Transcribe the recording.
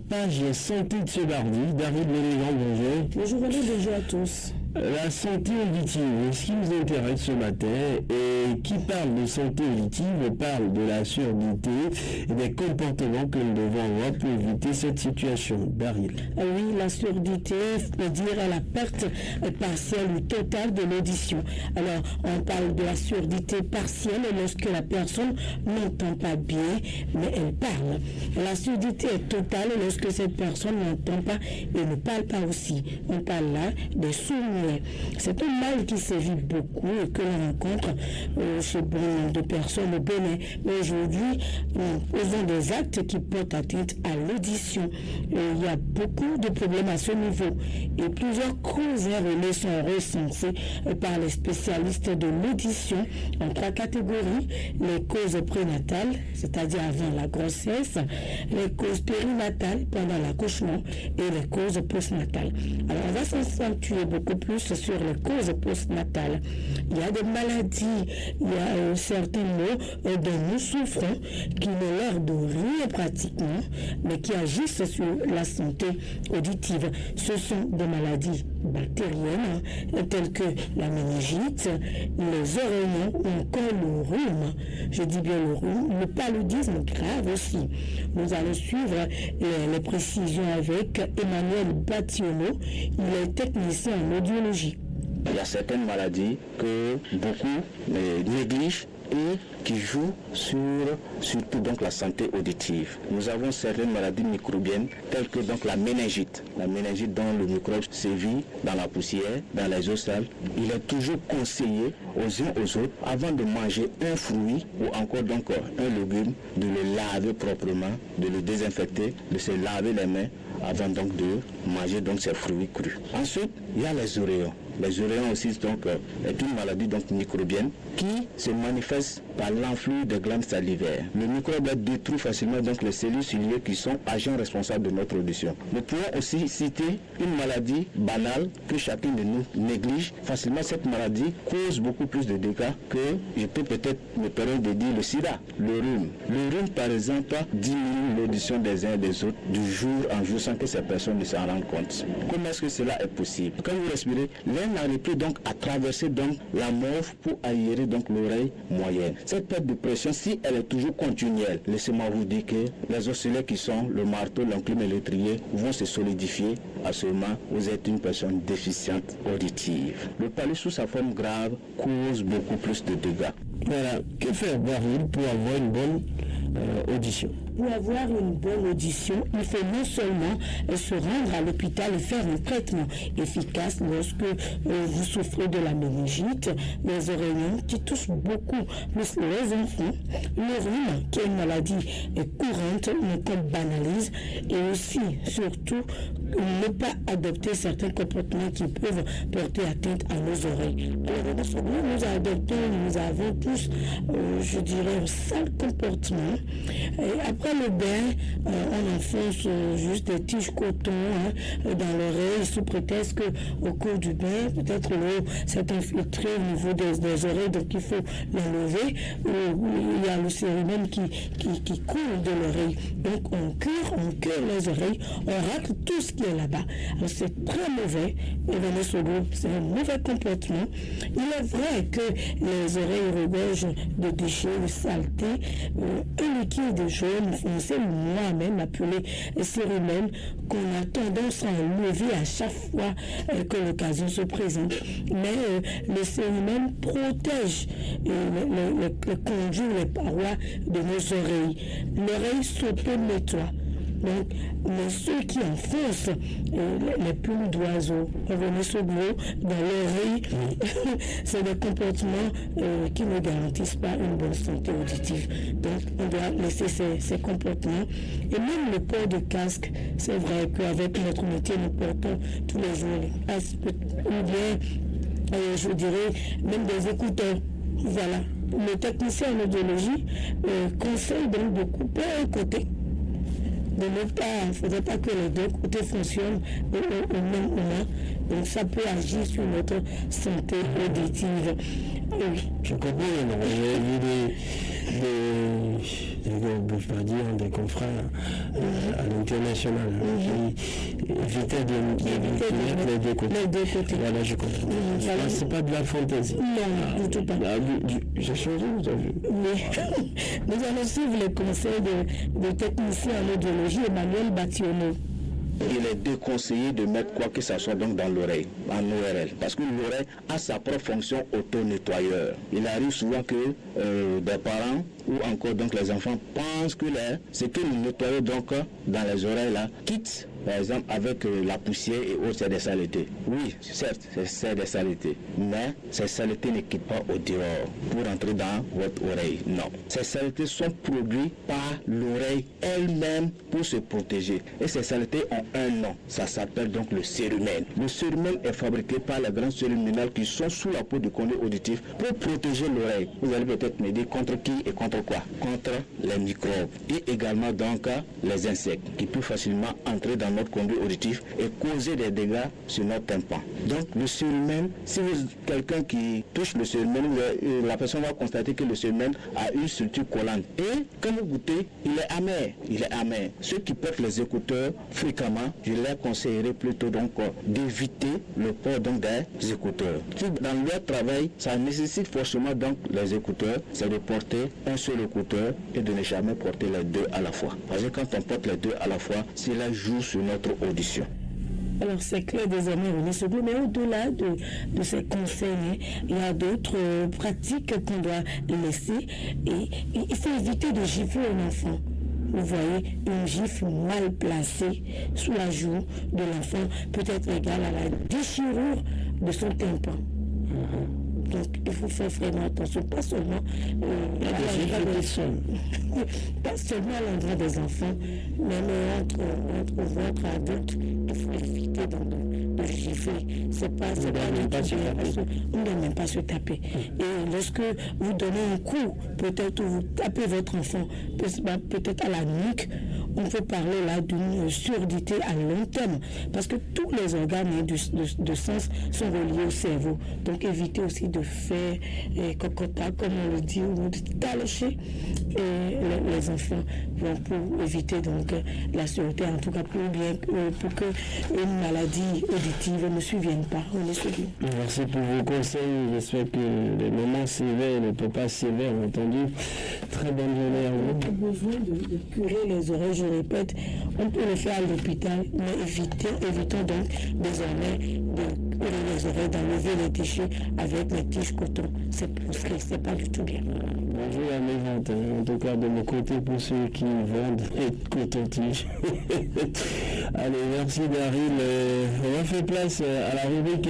page santé de ce mardi. David Mélégan, bonjour. Bonjour René, bonjour à tous. La santé auditive, ce qui nous intéresse ce matin, et qui parle de santé auditive parle de la surdité et des comportements que nous devons avoir pour éviter cette situation. Daryl. Oui, la surdité veut dire la perte partielle ou totale de l'audition. Alors, on parle de la surdité partielle lorsque la personne n'entend pas bien, mais elle parle. La surdité est totale lorsque cette personne n'entend pas et ne parle pas aussi. On parle là des sourds-muets. C'est un mal qui sévit beaucoup et que l'on rencontre chez bon nombre de personnes au Bénin. Mais aujourd'hui, nous posons des actes qui portent atteinte à l'audition. Il y a beaucoup de problèmes à ce niveau et plusieurs causes erronées sont recensées par les spécialistes de l'audition en 3 catégories: les causes prénatales, c'est-à-dire avant la grossesse, les causes périnatales pendant l'accouchement et les causes postnatales. Alors on va s'accentuer beaucoup plus sur les causes postnatales. Il y a des maladies, il y a certains maux dont nous souffrons qui n'ont l'air de rien pratiquement, mais qui agissent sur la santé auditive. Ce sont des maladies bactériennes telles que la méningite, les oreillons ou encore le rhume. Je dis bien le rhume, le paludisme grave aussi. Nous allons suivre les précisions avec Emmanuel Bationneau. Il est technicien en audiologie. Il y a certaines maladies que beaucoup négligent et qui jouent surtout donc la santé auditive. Nous avons certaines maladies microbiennes telles que donc la méningite. La méningite dont le microbe sévit dans la poussière, dans les eaux sales. Il est toujours conseillé aux uns aux autres, avant de manger un fruit ou encore donc un légume, de le laver proprement, de le désinfecter, de se laver les mains avant donc de manger donc ces fruits crus. Ensuite, il y a les oreillons. Les oreillons aussi donc, est une maladie donc microbienne qui se manifeste par l'enflure des glandes salivaires. Le microbe détruit facilement donc les cellules ciliées qui sont agents responsables de notre audition. Nous pouvons aussi citer une maladie banale que chacun de nous néglige. Facilement, cette maladie cause beaucoup plus de dégâts que, je peux peut-être me permettre de dire, le sida, le rhume. Le rhume, par exemple, diminue l'audition des uns et des autres du jour en jour sans que ces personnes ne s'en rendent compte. Comment est-ce que cela est possible? Quand vous respirez, l'air n'arrive plus donc à traverser donc la morve pour aérer donc l'oreille moyenne. Cette perte de pression, si elle est toujours continuelle, laissez-moi vous dire que les osselets qui sont le marteau, l'enclume et l'étrier vont se solidifier. À ce moment, vous êtes une personne déficiente auditive. Le palud sous sa forme grave cause beaucoup plus de dégâts. Voilà, que faire Daryl pour avoir une bonne audition? Pour avoir une bonne audition, il faut non seulement se rendre à l'hôpital et faire un traitement efficace lorsque vous souffrez de la méningite, les oreillons qui touchent beaucoup plus les enfants, le rhume qui est une maladie courante mais qu'on banalise, et aussi, surtout, ne pas adopter certains comportements qui peuvent porter atteinte à nos oreilles. Nous avons tous, je dirais, un sale comportement. Et après le bain, on enfonce juste des tiges coton dans l'oreille sous prétexte qu'au cours du bain, peut-être l'eau s'est infiltrée au niveau des oreilles, donc il faut l'enlever. Il y a le cérumen qui coule de l'oreille. Donc on cure les oreilles, on racle tout ce qui est là-bas. Alors c'est très mauvais. C'est un mauvais comportement. Il est vrai que les oreilles regorgent de déchets, de saleté, un liquide jaune foncé, moi-même appelé cérumen, qu'on a tendance à enlever à chaque fois que l'occasion se présente. Mais le cérumen protège les conduits, les parois de nos oreilles. L'oreille s'auto-nettoie. Donc, mais ceux qui enfoncent les plumes d'oiseaux, revenez sur gros, dans l'oreille, c'est des comportements qui ne garantissent pas une bonne santé auditive. Donc, on doit laisser ces comportements. Et même le port de casque, c'est vrai qu'avec notre métier, nous portons tous les jours les casques, ou bien, je dirais, même des écouteurs. Voilà. Le technicien en audiologie conseille donc beaucoup, pour un côté, il ne faudrait pas que les deux côtés fonctionnent au même moment. Donc ça peut agir sur notre santé auditive. Oui. Je comprends, j'ai vu des confrères à l'international qui évitaient de mettre les deux côtés. Voilà, je comprends. C'est pas de la fantaisie. Non, du tout pas. J'ai changé, vous avez vu. Nous allons suivre les conseils de technicien en audiologie Emmanuel Bationneau. Il est déconseillé de mettre quoi que ce soit donc dans l'oreille, en ORL, parce que l'oreille a sa propre fonction auto-nettoyeur. Il arrive souvent que des parents ou encore donc les enfants pensent que ce que nous nettoyons donc dans les oreilles là quitte par exemple avec la poussière et autres, c'est des saletés. Oui, certes, c'est des saletés, mais ces saletés ne quittent pas au dehors pour entrer dans votre oreille. Non. Ces saletés sont produites par l'oreille elle-même pour se protéger. Et ces saletés ont un nom. Ça s'appelle donc le cérumen. Le cérumen est fabriqué par les grandes cellules minérales qui sont sous la peau du conduit auditif pour protéger l'oreille. Vous allez peut-être me dire contre qui et contre quoi? Contre les microbes et également donc les insectes qui peuvent facilement entrer dans notre conduit auditif et causer des dégâts sur notre tympan. Donc le cérumen, si quelqu'un qui touche le cérumen, la personne va constater que le cérumen a une structure collante. Et quand vous goûtez, il est amer. Il est amer. Ceux qui portent les écouteurs fréquemment, je leur conseillerais plutôt donc d'éviter le port donc des écouteurs. Dans leur travail, ça nécessite forcément donc les écouteurs, c'est de porter un seul écouteur et de ne jamais porter les deux à la fois. Parce que quand on porte les deux à la fois, cela joue sur notre audition. Alors c'est clair désormais, René Sogo, mais au-delà de ces conseils, il y a d'autres pratiques qu'on doit laisser et il faut éviter de gifler un enfant. Vous voyez, une gifle mal placée sous la joue de l'enfant peut être égale à la déchirure de son tympan. Donc il faut faire vraiment attention, pas seulement à l'endroit des enfants, mais entre votre adulte, il faut éviter de gifler. On ne doit même pas se taper. Et lorsque vous donnez un coup, peut-être vous tapez votre enfant, peut-être à la nuque, on peut parler là d'une surdité à long terme, parce que tous les organes de sens sont reliés au cerveau. Donc évitez aussi de faire cocota, comme on le dit, ou de talocher les enfants pour éviter donc la sûreté, en tout cas pour que une maladie auditive ne survienne pas. Merci pour vos conseils. J'espère que les moments sévères, les papas sévères ont entendu. Très bonne journée à vous. On a besoin de curer les oreilles, je répète. On peut le faire à l'hôpital, mais évitons donc désormais de curer les oreilles, d'enlever les déchets avec les tiges coton. C'est proscrit, c'est pas du tout bien. Bonjour à mes ventes, en tout cas de mon côté pour ceux qui vendent et coton-tige. Allez, merci Daryl. On va faire place à la rubrique